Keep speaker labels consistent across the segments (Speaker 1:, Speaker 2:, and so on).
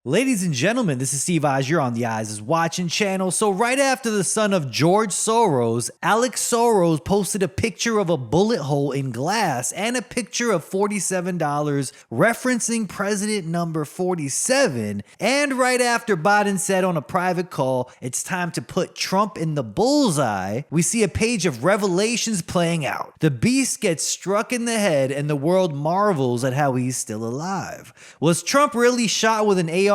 Speaker 1: Ladies and gentlemen, this is Steve Eyes. You're on the EyesIsWatching channel. So right after the son of George Soros, Alex Soros posted a picture of a bullet hole in glass and a picture of $47 referencing president number 47. And right after Biden said on a private call, it's time to put Trump in the bullseye, we see a page of revelations playing out. The beast gets struck in the head and the world marvels at how he's still alive. Was Trump really shot with an AR-15,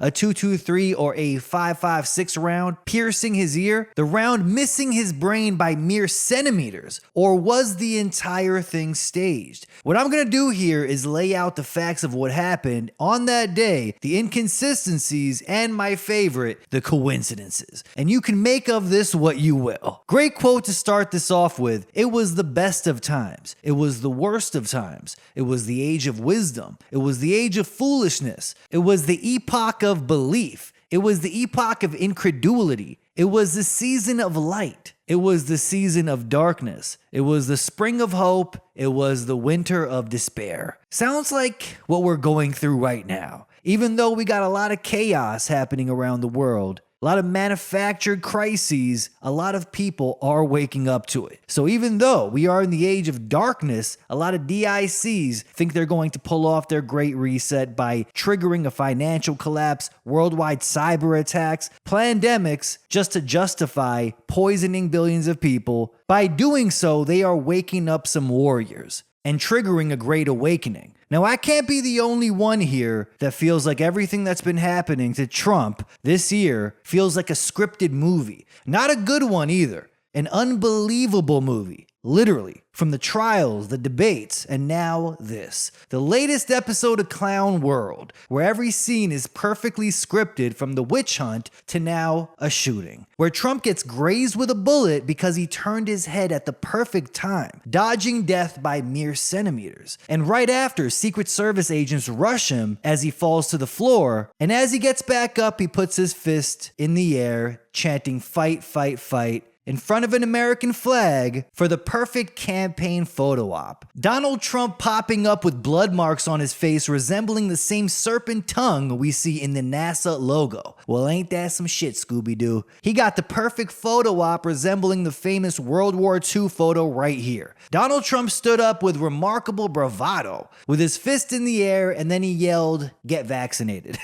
Speaker 1: a 223, or a 5.56 round, piercing his ear, the round missing his brain by mere centimeters, or was the entire thing staged? What I'm gonna do here is lay out the facts of what happened on that day, the inconsistencies, and my favorite, the coincidences. And you can make of this what you will. Great quote to start this off with. It was the best of times. It was the worst of times. It was the age of wisdom. It was the age of foolishness. It was the epoch of belief. It was the epoch of incredulity. It was the season of light. It was the season of darkness. It was the spring of hope. It was the winter of despair. Sounds like what we're going through right now. Even though we got a lot of chaos happening around the world, a lot of manufactured crises, a lot of people are waking up to it. So even though we are in the age of darkness, a lot of DICs think they're going to pull off their great reset by triggering a financial collapse, worldwide cyber attacks, plandemics, just to justify poisoning billions of people. By doing so, they are waking up some warriors and triggering a great awakening. Now, I can't be the only one here that feels like everything that's been happening to Trump this year feels like a scripted movie. Not a good one either. An unbelievable movie. Literally. From the trials, the debates, and now this. The latest episode of Clown World, where every scene is perfectly scripted from the witch hunt to now a shooting. Where Trump gets grazed with a bullet because he turned his head at the perfect time, dodging death by mere centimeters. And right after, Secret Service agents rush him as he falls to the floor, and as he gets back up, he puts his fist in the air, chanting "fight, fight, fight," in front of an American flag for the perfect campaign photo op. Donald Trump popping up with blood marks on his face resembling the same serpent tongue we see in the NASA logo. Well, ain't that some shit, Scooby-Doo? He got the perfect photo op resembling the famous World War II photo right here. Donald Trump stood up with remarkable bravado, with his fist in the air, and then he yelled, "Get vaccinated."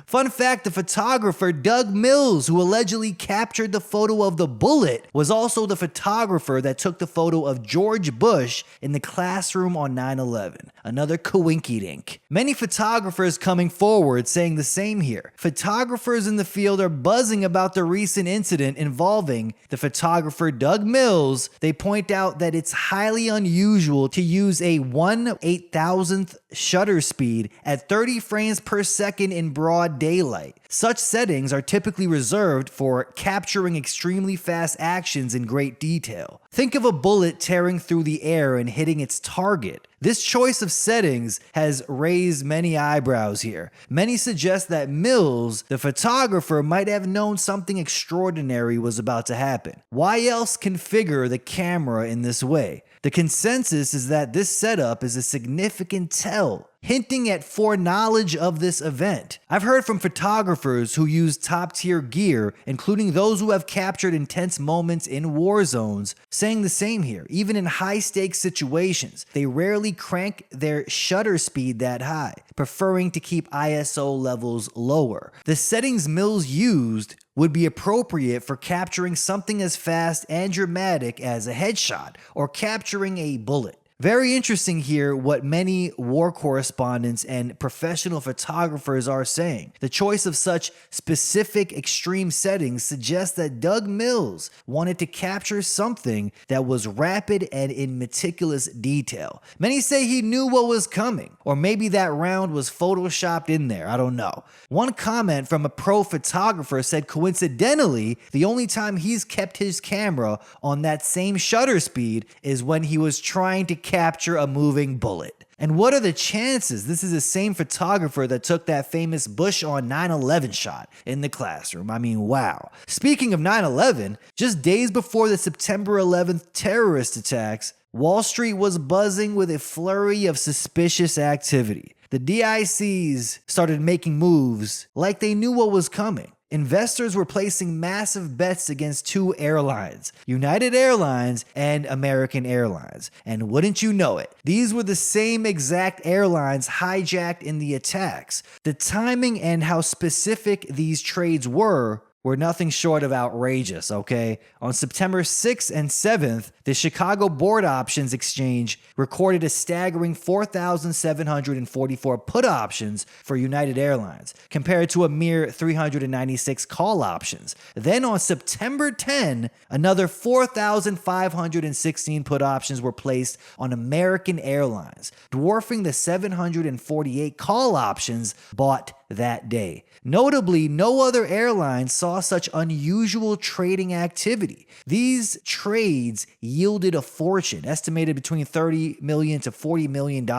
Speaker 1: Fun fact, the photographer Doug Mills, who allegedly captured the photo of the bullet, was also the photographer that took the photo of George Bush in the classroom on 9/11. Another coinkydink. Many photographers coming forward saying the same here. Photographers in the field are buzzing about the recent incident involving the photographer Doug Mills. They point out that it's highly unusual to use a 1/8000th shutter speed at 30 frames per second in broad daylight. Such settings are typically reserved for capturing extremely fast actions in great detail. Think of a bullet tearing through the air and hitting its target. This choice of settings has raised many eyebrows here. Many suggest that Mills, the photographer, might have known something extraordinary was about to happen. Why else configure the camera in this way? The consensus is that this setup is a significant tell, hinting at foreknowledge of this event. I've heard from photographers who use top-tier gear, including those who have captured intense moments in war zones, saying the same here. Even in high-stakes situations, they rarely crank their shutter speed that high, preferring to keep ISO levels lower. The settings Mills used would be appropriate for capturing something as fast and dramatic as a headshot or capturing a bullet. Very interesting here what many war correspondents and professional photographers are saying. The choice of such specific extreme settings suggests that Doug Mills wanted to capture something that was rapid and in meticulous detail. Many say he knew what was coming, or maybe that round was photoshopped in there, I don't know. One comment from a pro photographer said coincidentally, the only time he's kept his camera on that same shutter speed is when he was trying to capture a moving bullet. And what are the chances this is the same photographer that took that famous Bush on 9/11 shot in the classroom? I mean, wow. Speaking of 9/11, just days before the September 11th terrorist attacks, Wall Street was buzzing with a flurry of suspicious activity. the DICs started making moves like they knew what was coming. Investors were placing massive bets against two airlines, United Airlines and American Airlines. And wouldn't you know it, these were the same exact airlines hijacked in the attacks. The timing and how specific these trades were nothing short of outrageous, okay? On September 6th and 7th, the Chicago Board Options Exchange recorded a staggering 4,744 put options for United Airlines, compared to a mere 396 call options. Then on September 10, another 4,516 put options were placed on American Airlines, dwarfing the 748 call options bought that day. Notably, no other airline saw such unusual trading activity. These trades yielded a fortune, estimated between $30 million to $40 million.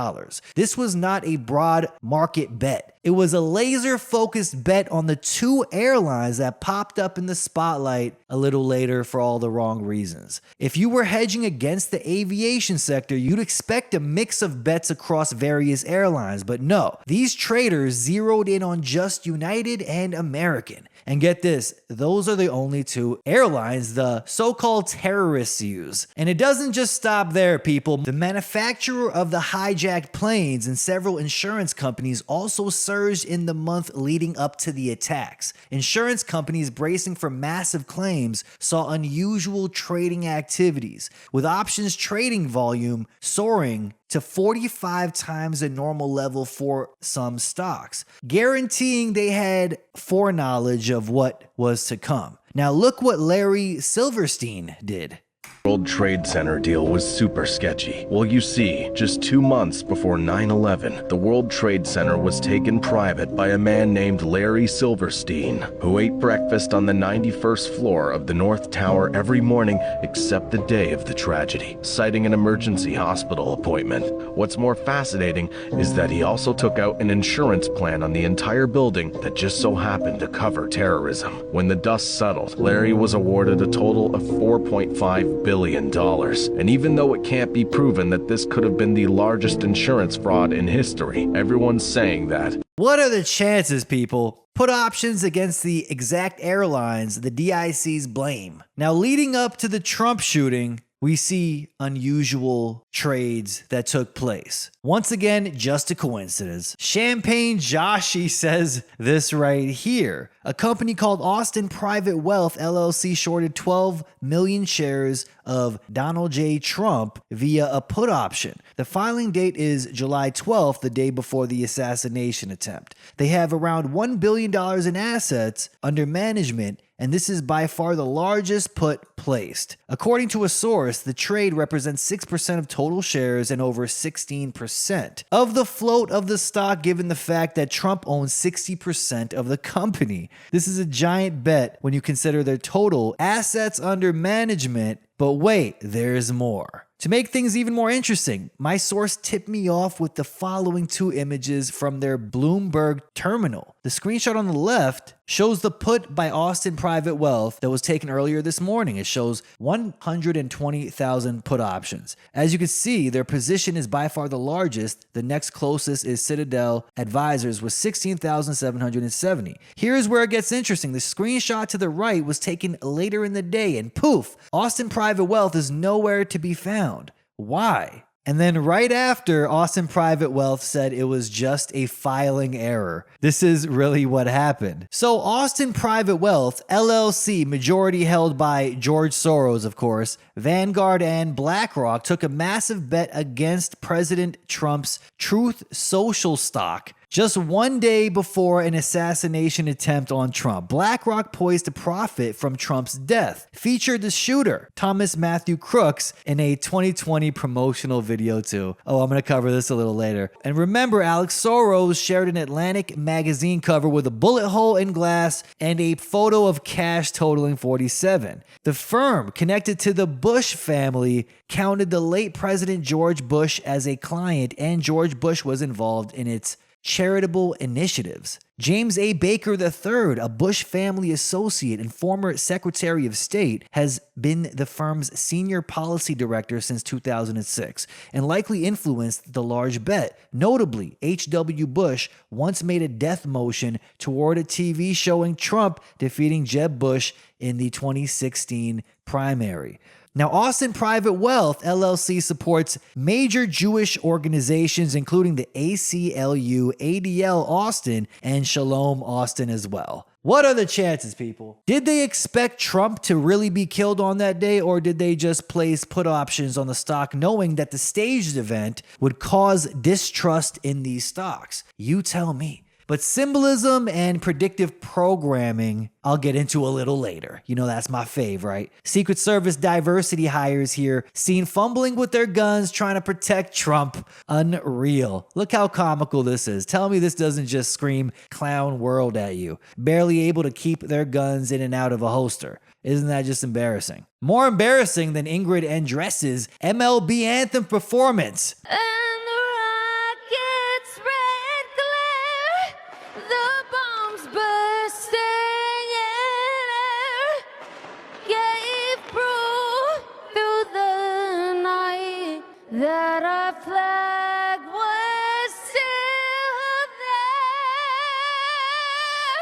Speaker 1: This was not a broad market bet. It was a laser-focused bet on the two airlines that popped up in the spotlight a little later for all the wrong reasons. If you were hedging against the aviation sector, you'd expect a mix of bets across various airlines, but no. These traders zeroed in on just United and American. And get this, those are the only two airlines the so-called terrorists use. And it doesn't just stop there, people. The manufacturer of the hijacked planes and several insurance companies also surged in the month leading up to the attacks. Insurance companies bracing for massive claims saw unusual trading activities, with options trading volume soaring to 45 times the normal level for some stocks, guaranteeing they had foreknowledge of what was to come. Now look what Larry Silverstein did.
Speaker 2: World Trade Center deal was super sketchy. Well, you see, just 2 months before 9/11, the World Trade Center was taken private by a man named Larry Silverstein, who ate breakfast on the 91st floor of the North Tower every morning except the day of the tragedy, citing an emergency hospital appointment. What's more fascinating is that he also took out an insurance plan on the entire building that just so happened to cover terrorism. When the dust settled, Larry was awarded a total of $4.5 billion. And even though it can't be proven that this could have been the largest insurance fraud in history, everyone's saying that.
Speaker 1: What are the chances, people? Put options against the exact airlines the DICs blame. Now, leading up to the Trump shooting, we see unusual trades that took place. Once again, just a coincidence. Champagne Joshi says this right here. A company called Austin Private Wealth LLC shorted 12 million shares of Donald J. Trump via a put option. The filing date is July 12th, the day before the assassination attempt. They have around $1 billion in assets under management, and this is by far the largest put placed. According to a source, the trade represents 6% of total shares and over 16% of the float of the stock, given the fact that Trump owns 60% of the company. This is a giant bet when you consider their total assets under management. But wait, there's more. To make things even more interesting, my source tipped me off with the following two images from their Bloomberg terminal. The screenshot on the left shows the put by Austin Private Wealth that was taken earlier this morning. It shows 120,000 put options. As you can see, their position is by far the largest. The next closest is Citadel Advisors with 16,770. Here's where it gets interesting. The screenshot to the right was taken later in the day, and poof, Austin Private Wealth is nowhere to be found. Why? And then right after, Austin Private Wealth said it was just a filing error. This is really what happened. So Austin Private Wealth, LLC, majority held by George Soros, of course, Vanguard and BlackRock, took a massive bet against President Trump's Truth Social stock just one day before an assassination attempt on Trump. BlackRock, poised to profit from Trump's death, featured the shooter, Thomas Matthew Crooks, in a 2020 promotional video too. Oh, I'm going to cover this a little later. And remember, Alex Soros shared an Atlantic magazine cover with a bullet hole in glass and a photo of cash totaling 47. The firm, connected to the Bush family, counted the late President George Bush as a client, and George Bush was involved in its charitable initiatives. James A. Baker III, a Bush family associate and former Secretary of State, has been the firm's senior policy director since 2006 and likely influenced the large bet. Notably, H.W. Bush once made a death motion toward a TV showing Trump defeating Jeb Bush in the 2016 primary. Now, Austin Private Wealth, LLC, supports major Jewish organizations, including the ACLU, ADL Austin, and Shalom Austin as well. What are the chances, people? Did they expect Trump to really be killed on that day, or did they just place put options on the stock knowing that the staged event would cause distrust in these stocks? You tell me. But symbolism and predictive programming, I'll get into a little later. You know, that's my fave, right? Secret Service diversity hires here, seen fumbling with their guns trying to protect Trump. Unreal. Look how comical this is. Tell me this doesn't just scream clown world at you. Barely able to keep their guns in and out of a holster. Isn't that just embarrassing? More embarrassing than Ingrid Andress's MLB anthem performance.
Speaker 3: That our flag was still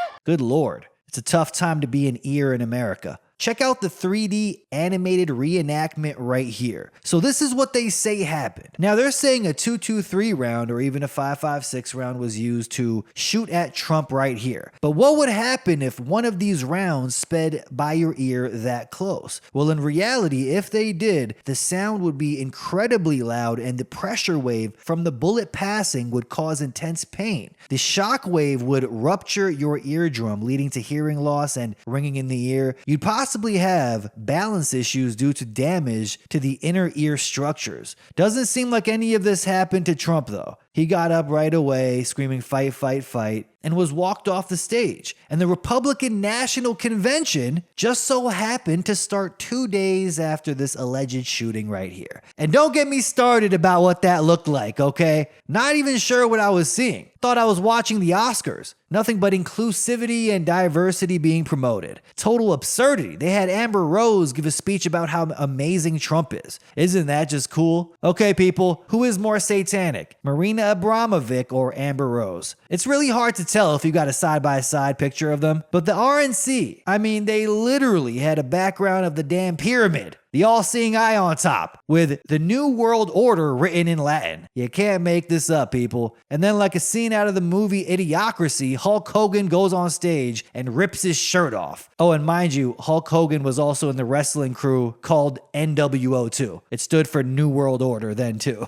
Speaker 3: there.
Speaker 1: Good Lord. It's a tough time to be an ear in America. Check out the 3D animated reenactment right here. So this is what they say happened. Now they're saying a 2.23 round or even a 5.56 round was used to shoot at Trump right here. But what would happen if one of these rounds sped by your ear that close? Well, in reality, if they did, the sound would be incredibly loud and the pressure wave from the bullet passing would cause intense pain. The shock wave would rupture your eardrum, leading to hearing loss and ringing in the ear. You'd possibly have balance issues due to damage to the inner ear structures. Doesn't seem like any of this happened to Trump though. He got up right away screaming fight, fight, fight, and was walked off the stage. And the Republican National Convention just so happened to start 2 days after this alleged shooting right here. And don't get me started about what that looked like, okay? Not even sure what I was seeing. Thought I was watching the Oscars. Nothing but inclusivity and diversity being promoted. Total absurdity. They had Amber Rose give a speech about how amazing Trump is. Isn't that just cool? Okay, people, who is more satanic? Marina Abramovic or Amber Rose? It's really hard to tell if you got a side-by-side picture of them, but the RNC, I mean, they literally had a background of the damn pyramid. The all-seeing eye on top, with the New World Order written in Latin. You can't make this up, people. And then like a scene out of the movie Idiocracy, Hulk Hogan goes on stage and rips his shirt off. Oh, and mind you, Hulk Hogan was also in the wrestling crew called NWO2. It stood for New World Order then too.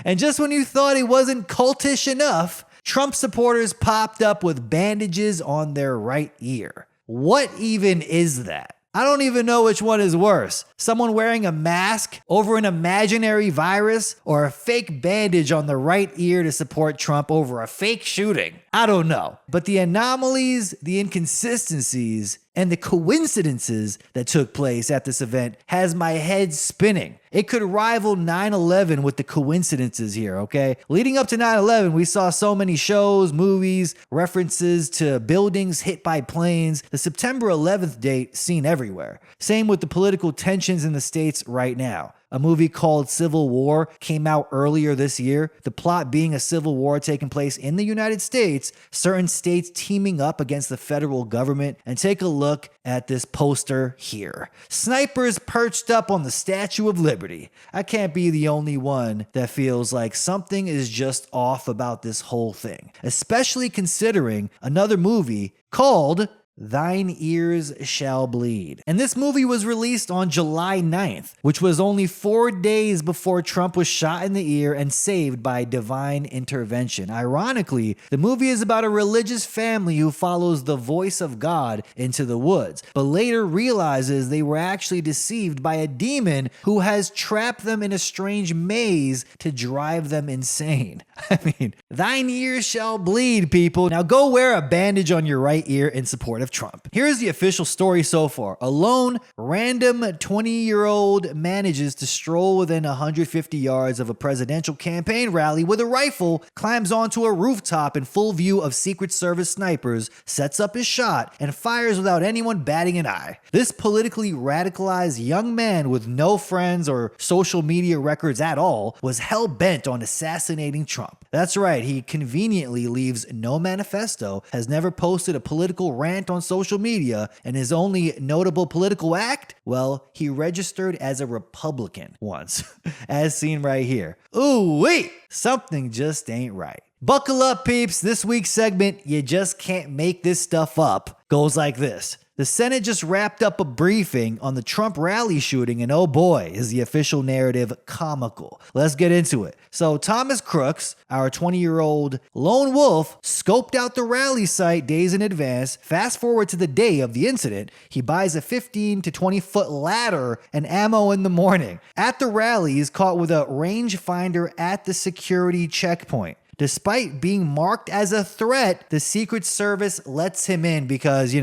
Speaker 1: And just when you thought he wasn't cultish enough, Trump supporters popped up with bandages on their right ear. What even is that? I don't even know which one is worse. Someone wearing a mask over an imaginary virus or a fake bandage on the right ear to support Trump over a fake shooting. I don't know. But the anomalies, the inconsistencies, and the coincidences that took place at this event has my head spinning. It could rival 9/11 with the coincidences here, okay? Leading up to 9/11, we saw so many shows, movies, references to buildings hit by planes. The September 11th date seen everywhere. Same with the political tensions in the states right now. A movie called Civil War came out earlier this year. The plot being a civil war taking place in the United States, certain states teaming up against the federal government. And take a look at this poster here. Snipers perched up on the Statue of Liberty. I can't be the only one that feels like something is just off about this whole thing, especially considering another movie called Thine Ears Shall Bleed. And this movie was released on July 9th, which was only 4 days before Trump was shot in the ear and saved by divine intervention. Ironically, the movie is about a religious family who follows the voice of God into the woods, but later realizes they were actually deceived by a demon who has trapped them in a strange maze to drive them insane. I mean, thine ears shall bleed, people. Now go wear a bandage on your right ear in support of of Trump. Here's the official story so far. A lone, random 20-year-old manages to stroll within 150 yards of a presidential campaign rally with a rifle, climbs onto a rooftop in full view of Secret Service snipers, sets up his shot, and fires without anyone batting an eye. This politically radicalized young man with no friends or social media records at all was hell-bent on assassinating Trump. That's right, he conveniently leaves no manifesto, has never posted a political rant on social media, and his only notable political act? Well, he registered as a Republican once, as seen right here. Ooh wait, something just ain't right. Buckle up, peeps. This week's segment, You Just Can't Make This Stuff Up, goes like this. The Senate just wrapped up a briefing on the Trump rally shooting, and oh boy, is the official narrative comical. Let's get into it. So Thomas Crooks, our 20-year-old lone wolf, scoped out the rally site days in advance. Fast forward to the day of the incident, he buys a 15 to 20-foot ladder and ammo in the morning. At the rally, he's caught with a rangefinder at the security checkpoint. Despite being marked as a threat, the Secret Service lets him in because,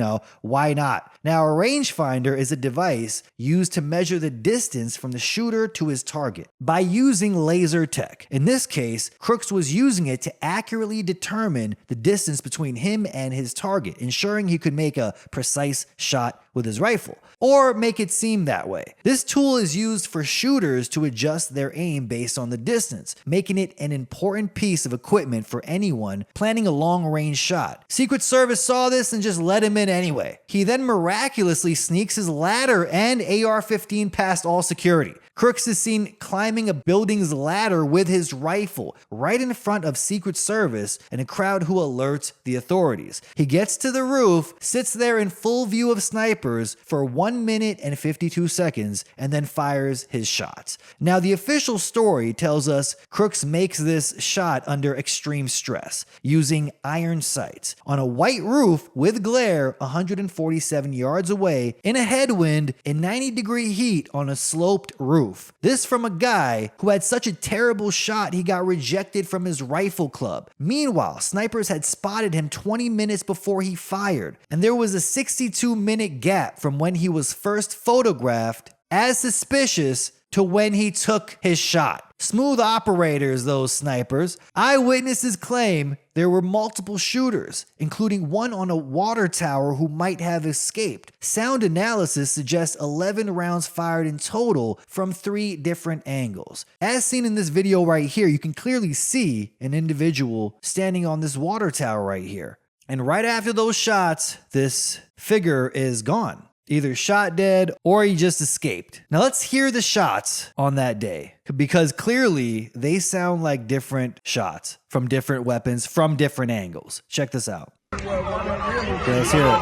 Speaker 1: why not? Now, a rangefinder is a device used to measure the distance from the shooter to his target by using laser tech. In this case, Crooks was using it to accurately determine the distance between him and his target, ensuring he could make a precise shot with his rifle, or make it seem that way. This tool is used for shooters to adjust their aim based on the distance, making it an important piece of equipment for anyone planning a long-range shot. Secret Service saw this and just let him in anyway. He then miraculously sneaks his ladder and AR-15 past all security. Crooks is seen climbing a building's ladder with his rifle right in front of Secret Service and a crowd who alerts the authorities. He gets to the roof, sits there in full view of snipers for 1 minute and 52 seconds, and then fires his shots. Now, the official story tells us Crooks makes this shot under extreme stress, using iron sights, on a white roof with glare 147 yards away, in a headwind, in 90-degree heat on a sloped roof. This from a guy who had such a terrible shot he got rejected from his rifle club. Meanwhile, snipers had spotted him 20 minutes before he fired, and there was a 62-minute gap from when he was first photographed as suspicious to when he took his shot. Smooth operators, those snipers. Eyewitnesses claim there were multiple shooters, including one on a water tower who might have escaped. Sound analysis suggests 11 rounds fired in total from 3 different angles. As seen in this video right here, you can clearly see an individual standing on this water tower right here. And right after those shots, this figure is gone. Either shot dead or he just escaped. Now let's hear the shots on that day, because clearly they sound like different shots from different weapons from different angles. Check this out. Okay, let's hear it.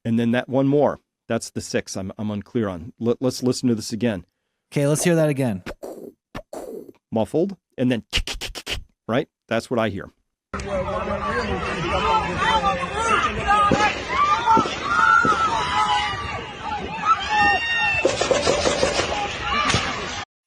Speaker 4: And then that one more. That's the 6 I'm unclear on. Let's listen to this again.
Speaker 1: Okay, let's hear that again.
Speaker 4: Muffled, and then right? That's what I hear.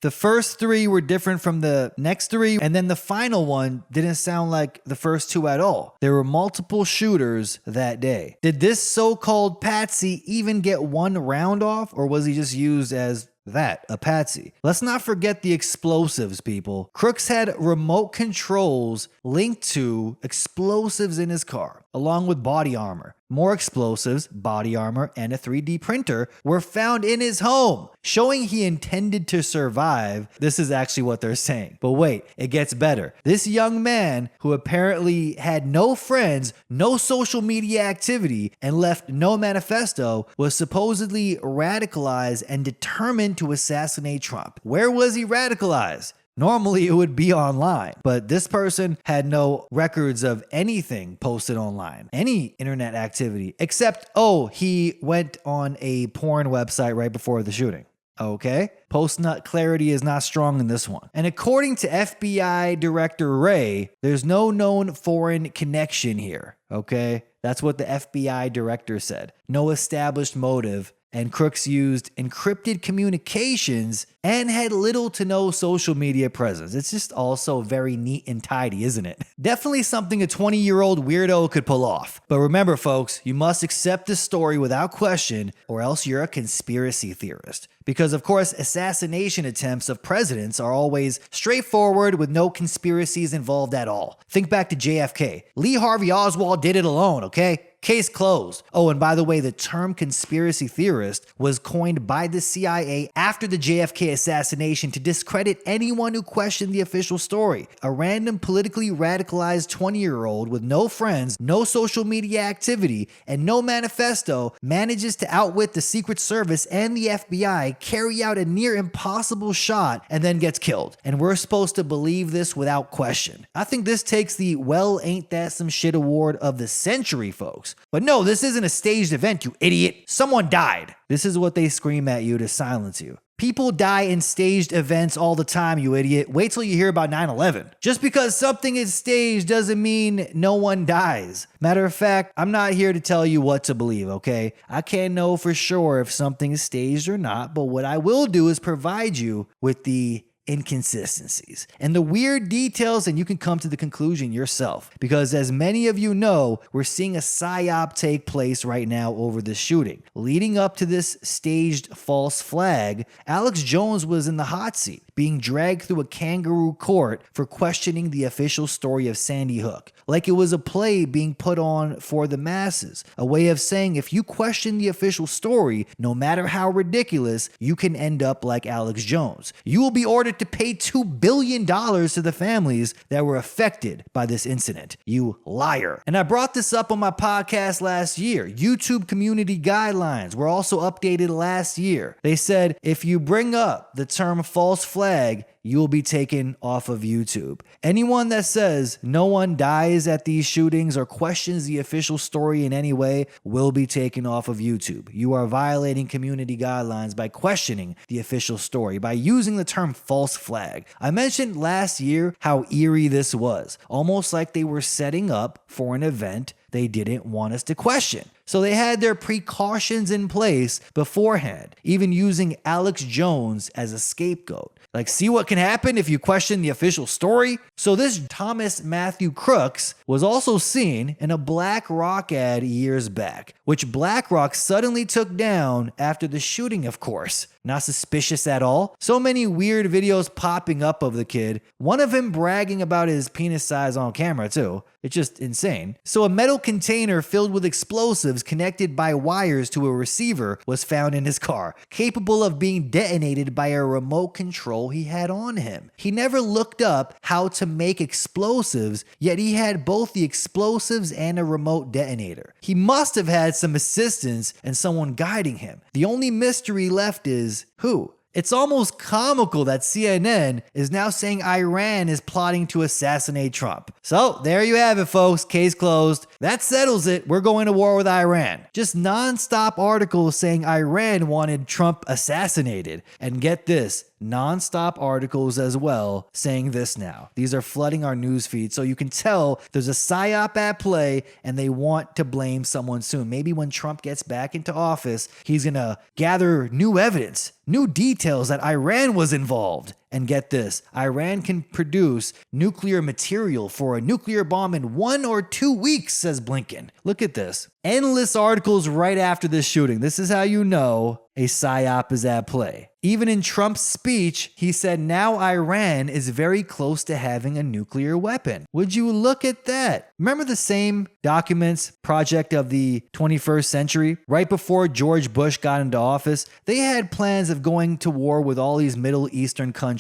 Speaker 1: The first 3 were different from the next 3, and then the final one didn't sound like the first 2 at all. There were multiple shooters that day. Did this so-called patsy even get 1 round off, or was he just used as that, a patsy? Let's not forget the explosives, people. Crooks had remote controls linked to explosives in his car, along with body armor. More explosives, body armor, and a 3D printer were found in his home, showing he intended to survive. This is actually what they're saying. But wait, it gets better. This young man, who apparently had no friends, no social media activity, and left no manifesto, was supposedly radicalized and determined to assassinate Trump. Where was he radicalized? Normally it would be online, but this person had no records of anything posted online, any internet activity, except, he went on a porn website right before the shooting. Okay, post-nut clarity is not strong in this one. And according to FBI Director Wray, there's no known foreign connection here. Okay, that's what the FBI director said. No established motive and crooks used encrypted communications and had little to no social media presence. It's just also very neat and tidy, isn't it? Definitely something a 20-year-old weirdo could pull off. But remember, folks, you must accept this story without question, or else you're a conspiracy theorist. Because, of course, assassination attempts of presidents are always straightforward with no conspiracies involved at all. Think back to JFK. Lee Harvey Oswald did it alone, okay? Case closed. Oh, and by the way, the term conspiracy theorist was coined by the CIA after the JFK assassination to discredit anyone who questioned the official story. A random politically radicalized 20-year-old with no friends, no social media activity, and no manifesto manages to outwit the Secret Service and the FBI, carry out a near impossible shot, and then gets killed. And we're supposed to believe this without question. I think this takes the well, ain't that some shit award of the century, folks. But no, this isn't a staged event, you idiot. Someone died. This is what they scream at you to silence you. People die in staged events all the time, you idiot. Wait till you hear about 9/11. Just because something is staged doesn't mean no one dies. Matter of fact, I'm not here to tell you what to believe, okay? I can't know for sure if something is staged or not, but what I will do is provide you with the inconsistencies and the weird details, and you can come to the conclusion yourself. Because as many of you know, we're seeing a psyop take place right now over this shooting. Leading up to this staged false flag, Alex Jones was in the hot seat, being dragged through a kangaroo court for questioning the official story of Sandy Hook. Like it was a play being put on for the masses. A way of saying if you question the official story, no matter how ridiculous, you can end up like Alex Jones. You will be ordered to pay $2 billion to the families that were affected by this incident. You liar. And I brought this up on my podcast last year. YouTube community guidelines were also updated last year. They said if you bring up the term false flag, you will be taken off of YouTube. Anyone that says no one dies at these shootings or questions the official story in any way will be taken off of YouTube. You are violating community guidelines by questioning the official story, by using the term false flag. I mentioned last year how eerie this was, almost like they were setting up for an event they didn't want us to question. So they had their precautions in place beforehand, even using Alex Jones as a scapegoat. Like, see what can happen if you question the official story? So this Thomas Matthew Crooks was also seen in a BlackRock ad years back, which BlackRock suddenly took down after the shooting, of course. Not suspicious at all. So many weird videos popping up of the kid. One of him bragging about his penis size on camera too. It's just insane. So a metal container filled with explosives connected by wires to a receiver was found in his car, capable of being detonated by a remote control he had on him. He never looked up how to make explosives, yet he had both the explosives and a remote detonator. He must have had some assistance and someone guiding him. The only mystery left is who? It's almost comical that CNN is now saying Iran is plotting to assassinate Trump. So there you have it, folks. Case closed. That settles it. We're going to war with Iran. Just non-stop articles saying Iran wanted Trump assassinated. And get this, non-stop articles as well saying this now. These are flooding our news feed, so you can tell there's a psyop at play and they want to blame someone soon. Maybe when Trump gets back into office, he's gonna gather new evidence, new details that Iran was involved. And get this, Iran can produce nuclear material for a nuclear bomb in 1 or 2 weeks, says Blinken. Look at this. Endless articles right after this shooting. This is how you know a psyop is at play. Even in Trump's speech, he said now Iran is very close to having a nuclear weapon. Would you look at that? Remember the same documents project of the 21st century? Right before George Bush got into office, they had plans of going to war with all these Middle Eastern countries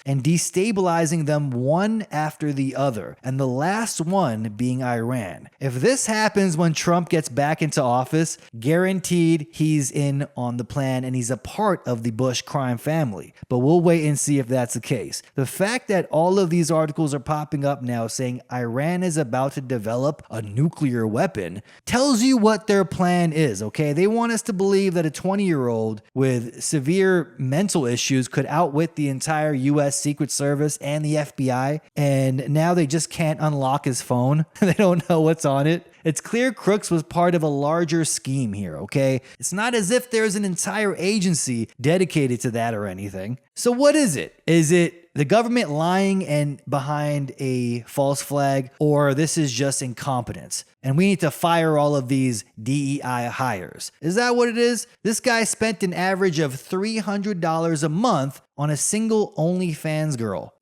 Speaker 1: and destabilizing them one after the other, and the last one being Iran. If this happens when Trump gets back into office, guaranteed he's in on the plan and he's a part of the Bush crime family. But we'll wait and see if that's the case. The fact that all of these articles are popping up now saying Iran is about to develop a nuclear weapon tells you what their plan is, okay? They want us to believe that a 20-year-old with severe mental issues could outwit the entire US Secret Service and the FBI, and now they just can't unlock his phone. They don't know what's on it. It's clear Crooks was part of a larger scheme here, okay? It's not as if there's an entire agency dedicated to that or anything. So what is it? Is it the government lying and behind a false flag, or this is just incompetence and we need to fire all of these DEI hires? Is that what it is? This guy spent an average of $300 a month on a single OnlyFans girl.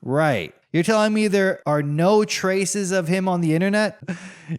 Speaker 1: Right. You're telling me there are no traces of him on the internet?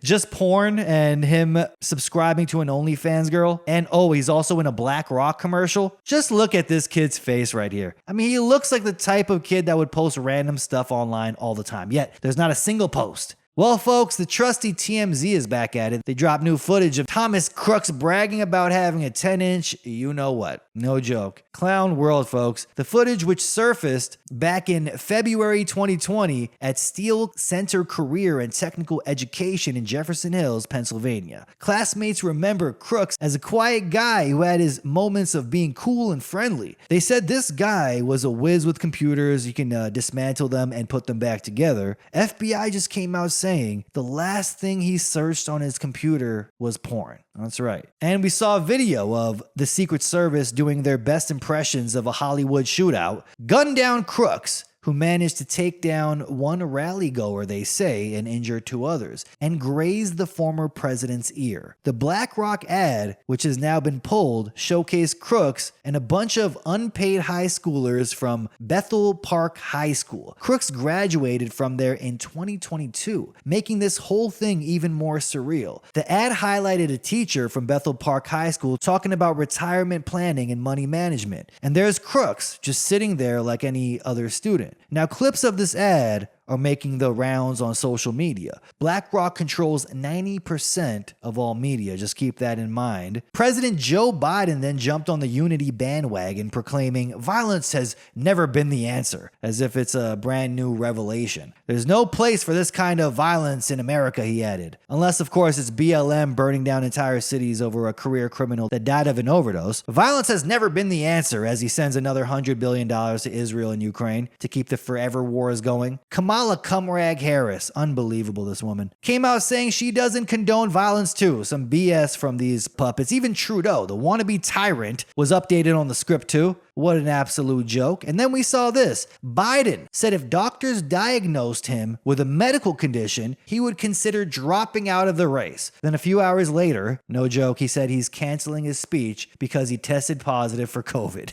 Speaker 1: Just porn and him subscribing to an OnlyFans girl? And oh, he's also in a BlackRock commercial? Just look at this kid's face right here. I mean, he looks like the type of kid that would post random stuff online all the time, yet there's not a single post. Well, folks, the trusty TMZ is back at it. They dropped new footage of Thomas Crooks bragging about having a 10-inch you-know-what. No joke. Clown world, folks. The footage, which surfaced back in February 2020 at Steele Center Career and Technical Education in Jefferson Hills, Pennsylvania. Classmates remember Crooks as a quiet guy who had his moments of being cool and friendly. They said this guy was a whiz with computers. You can dismantle them and put them back together. FBI just came out saying the last thing he searched on his computer was porn. That's right. And we saw a video of the Secret Service doing their best impressions of a Hollywood shootout. Gunned down Crooks, who managed to take down one rally goer, they say, and injure two others, and grazed the former president's ear. The BlackRock ad, which has now been pulled, showcased Crooks and a bunch of unpaid high schoolers from Bethel Park High School. Crooks graduated from there in 2022, making this whole thing even more surreal. The ad highlighted a teacher from Bethel Park High School talking about retirement planning and money management, and there's Crooks just sitting there like any other student. Now, clips of this ad are making the rounds on social media. BlackRock controls 90% of all media, just keep that in mind. President Joe Biden then jumped on the unity bandwagon, proclaiming violence has never been the answer, as if it's a brand new revelation. There's no place for this kind of violence in America, he added. Unless, of course, it's BLM burning down entire cities over a career criminal that died of an overdose. Violence has never been the answer, as he sends another $100 billion to Israel and Ukraine to keep the forever wars going. Kamala Cumrag Harris, unbelievable this woman, came out saying she doesn't condone violence too. Some BS from these puppets. Even Trudeau, the wannabe tyrant, was updated on the script too. What an absolute joke. And then we saw this. Biden said if doctors diagnosed him with a medical condition, he would consider dropping out of the race. Then a few hours later, no joke, he said he's canceling his speech because he tested positive for COVID.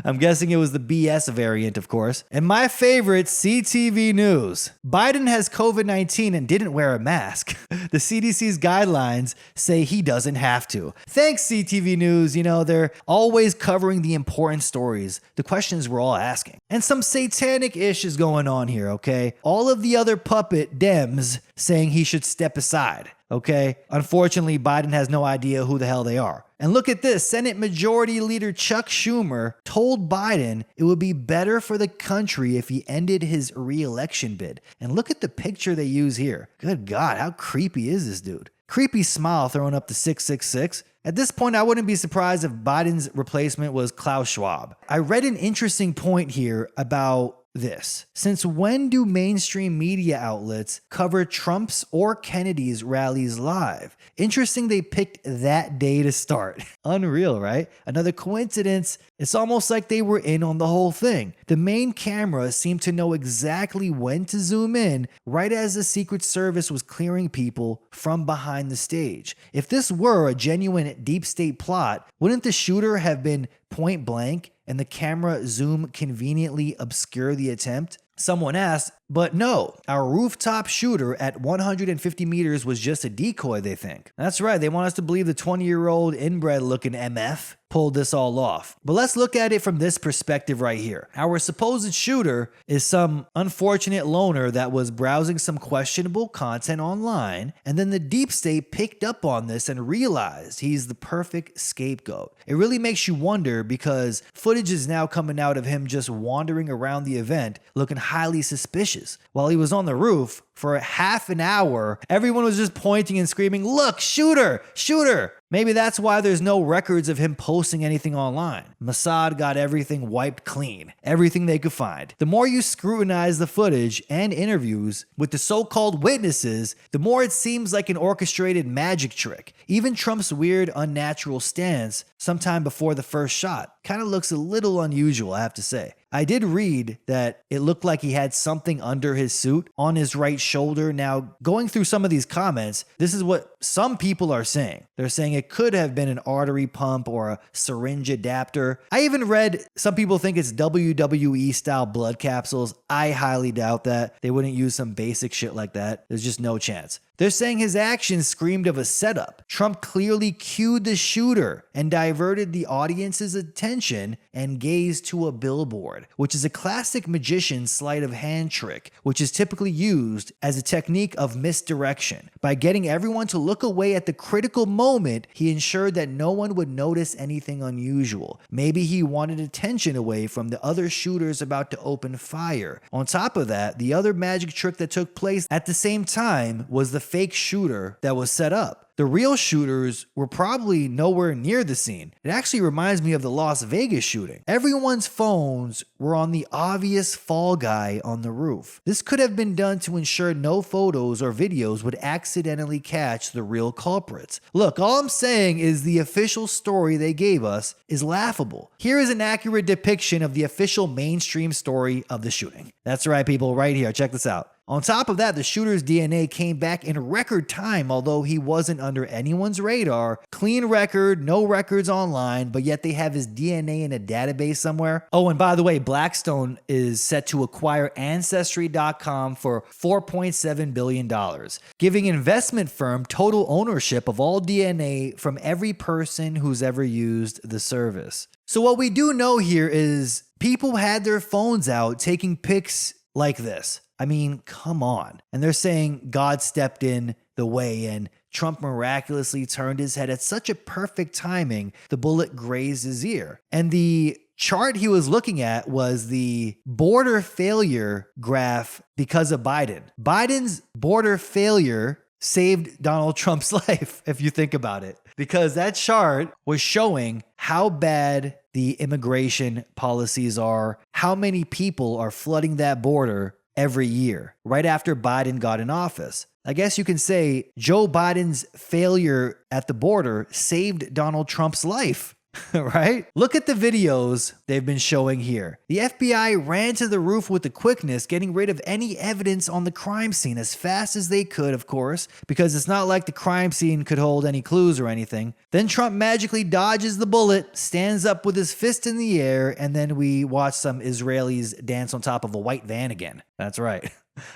Speaker 1: I'm guessing it was the BS variant, of course. And my favorite, CTV News. Biden has COVID-19 and didn't wear a mask. The CDC's guidelines say he doesn't have to. Thanks, CTV News. You know, they're always covering the important stories, the questions we're all asking. And some satanic ish is going on here, okay? All of the other puppet Dems saying he should step aside. Okay? Unfortunately, Biden has no idea who the hell they are. And look at this. Senate Majority Leader Chuck Schumer told Biden it would be better for the country if he ended his re-election bid. And look at the picture they use here. Good God, how creepy is this dude? Creepy smile throwing up the 666. At this point, I wouldn't be surprised if Biden's replacement was Klaus Schwab. I read an interesting point here about this. Since when do mainstream media outlets cover Trump's or Kennedy's rallies live? Interesting they picked that day to start. Unreal, right? Another coincidence. It's almost like they were in on the whole thing. The main camera seemed to know exactly when to zoom in right as the Secret Service was clearing people from behind the stage. If this were a genuine deep state plot, wouldn't the shooter have been point blank and the camera zoom conveniently obscure the attempt? Someone asked, but no, our rooftop shooter at 150 meters was just a decoy, they think. That's right, they want us to believe the 20-year-old inbred-looking MF pulled this all off. But let's look at it from this perspective right here. Our supposed shooter is some unfortunate loner that was browsing some questionable content online, and then the deep state picked up on this and realized he's the perfect scapegoat. It really makes you wonder because footage is now coming out of him just wandering around the event looking highly suspicious. While he was on the roof for half an hour, everyone was just pointing and screaming, "Look, shooter, shooter!" Maybe that's why there's no records of him posting anything online. Mossad got everything wiped clean, everything they could find. The more you scrutinize the footage and interviews with the so-called witnesses, the more it seems like an orchestrated magic trick. Even Trump's weird, unnatural stance sometime before the first shot kind of looks a little unusual, I have to say. I did read that it looked like he had something under his suit on his right shoulder. Now, going through some of these comments, this is what some people are saying. They're saying it could have been an artery pump or a syringe adapter. I even read some people think it's WWE style blood capsules. I highly doubt that. They wouldn't use some basic shit like that. There's just no chance. They're saying his actions screamed of a setup. Trump clearly cued the shooter and diverted the audience's attention and gaze to a billboard, which is a classic magician's sleight of hand trick, which is typically used as a technique of misdirection. By getting everyone to look away at the critical moment, he ensured that no one would notice anything unusual. Maybe he wanted attention away from the other shooters about to open fire. On top of that, the other magic trick that took place at the same time was the fake shooter that was set up. The real shooters were probably nowhere near the scene. It actually reminds me of the Las Vegas shooting. Everyone's phones were on the obvious fall guy on the roof. This could have been done to ensure no photos or videos would accidentally catch the real culprits. Look, all I'm saying is the official story they gave us is laughable. Here is an accurate depiction of the official mainstream story of the shooting. That's right, people, right here. Check this out. On top of that, the shooter's DNA came back in record time, although he wasn't under anyone's radar. Clean record, no records online, but yet they have his DNA in a database somewhere. Oh, and by the way, Blackstone is set to acquire Ancestry.com for $4.7 billion, giving investment firm total ownership of all DNA from every person who's ever used the service. So what we do know here is people had their phones out taking pics like this. I mean, come on. And they're saying God stepped in the way and Trump miraculously turned his head at such a perfect timing, the bullet grazed his ear. And the chart he was looking at was the border failure graph because of Biden. Biden's border failure saved Donald Trump's life, if you think about it, because that chart was showing how bad the immigration policies are, how many people are flooding that border every year, right after Biden got in office. I guess you can say Joe Biden's failure at the border saved Donald Trump's life, right? Look at the videos they've been showing here. The FBI ran to the roof with the quickness, getting rid of any evidence on the crime scene as fast as they could, of course, because it's not like the crime scene could hold any clues or anything. Then Trump magically dodges the bullet, stands up with his fist in the air, and then we watch some Israelis dance on top of a white van again. That's right.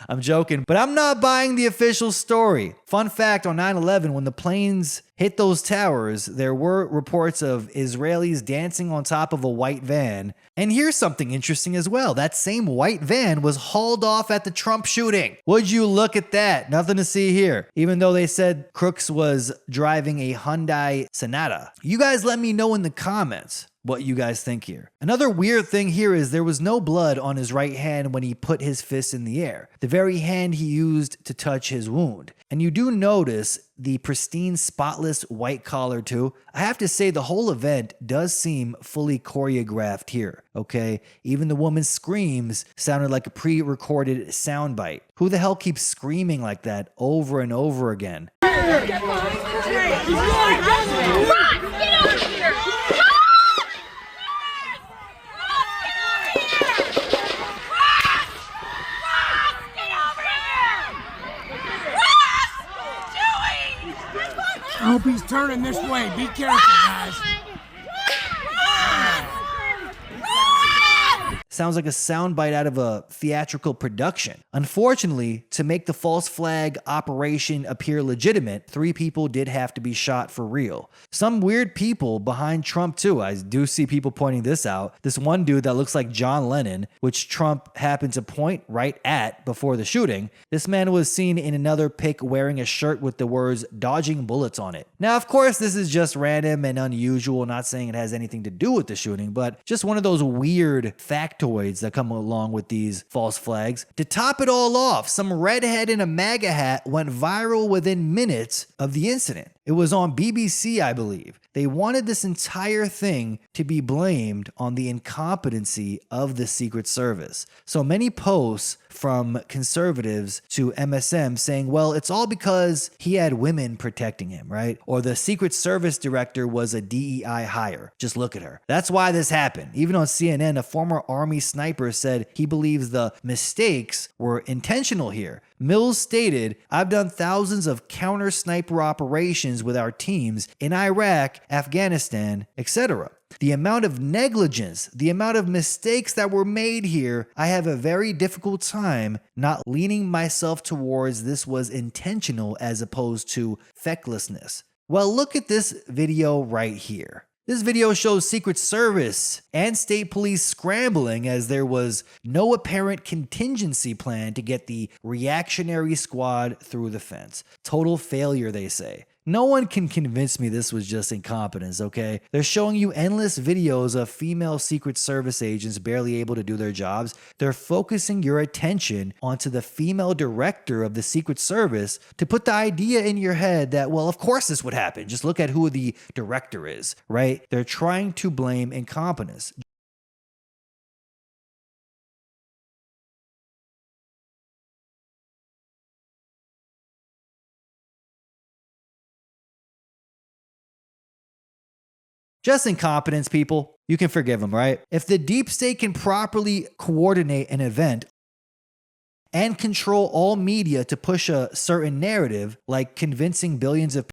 Speaker 1: I'm joking, but I'm not buying the official story. Fun fact, on 9/11, when the planes hit those towers, there were reports of Israelis dancing on top of a white van. And here's something interesting as well. That same white van was hauled off at the Trump shooting. Would you look at that? Nothing to see here. Even though they said Crooks was driving a Hyundai Sonata. You guys let me know in the comments what you guys think here. Another weird thing here is there was no blood on his right hand when he put his fist in the air, the very hand he used to touch his wound. And you do notice the pristine, spotless white collar too. I have to say the whole event does seem fully choreographed here, okay? Even the woman's screams sounded like a pre-recorded soundbite. Who the hell keeps screaming like that over and over again?
Speaker 5: I hope he's turning this way. Be careful, guys.
Speaker 1: Sounds like a soundbite out of a theatrical production. Unfortunately, to make the false flag operation appear legitimate, 3 people did have to be shot for real. Some weird people behind Trump too. I do see people pointing this out. This one dude that looks like John Lennon, which Trump happened to point right at before the shooting. This man was seen in another pic wearing a shirt with the words "dodging bullets" on it. Now, of course, this is just random and unusual, not saying it has anything to do with the shooting, but just one of those weird factoids that come along with these false flags. To top it all off, some redhead in a MAGA hat went viral within minutes of the incident. It was on BBC, I believe. They wanted this entire thing to be blamed on the incompetency of the Secret Service. So many posts from conservatives to MSM saying, well, it's all because he had women protecting him, right? Or the Secret Service director was a DEI hire. Just look at her. That's why this happened. Even on CNN, a former Army sniper said he believes the mistakes were intentional here. Mills stated, I've done thousands of counter-sniper operations with our teams in Iraq, Afghanistan, etc. The amount of negligence, the amount of mistakes that were made here, I have a very difficult time not leaning myself towards this was intentional as opposed to fecklessness. Well, look at this video right here. This video shows Secret Service and state police scrambling as there was no apparent contingency plan to get the reactionary squad through the fence. Total failure, they say. No one can convince me this was just incompetence, okay? They're showing you endless videos of female Secret Service agents barely able to do their jobs. They're focusing your attention onto the female director of the Secret Service to put the idea in your head that, well, of course this would happen. Just look at who the director is, right? They're trying to blame incompetence. Just incompetence, people. You can forgive them, right? If the deep state can properly coordinate an event and control all media to push a certain narrative, like convincing billions of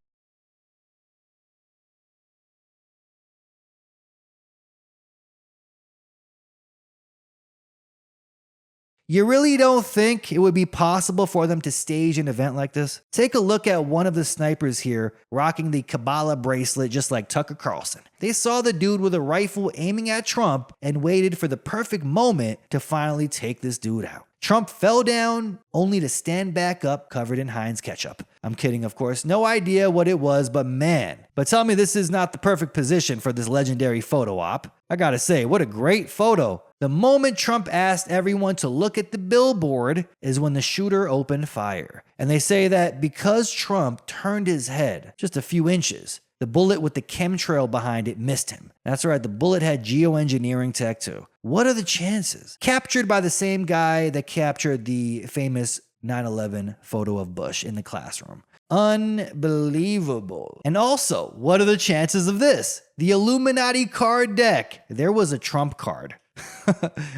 Speaker 1: You really don't think it would be possible for them to stage an event like this? Take a look at one of the snipers here rocking the Kabbalah bracelet just like Tucker Carlson. They saw the dude with a rifle aiming at Trump and waited for the perfect moment to finally take this dude out. Trump fell down only to stand back up covered in Heinz ketchup. I'm kidding, of course. No idea what it was, but man. But tell me this is not the perfect position for this legendary photo op. I gotta say, what a great photo. The moment Trump asked everyone to look at the billboard is when the shooter opened fire. And they say that because Trump turned his head just a few inches, the bullet with the chemtrail behind it missed him. That's right, the bullet had geoengineering tech too. What are the chances? Captured by the same guy that captured the famous 9/11 photo of Bush in the classroom. Unbelievable. And also, what are the chances of this? The Illuminati card deck. There was a Trump card.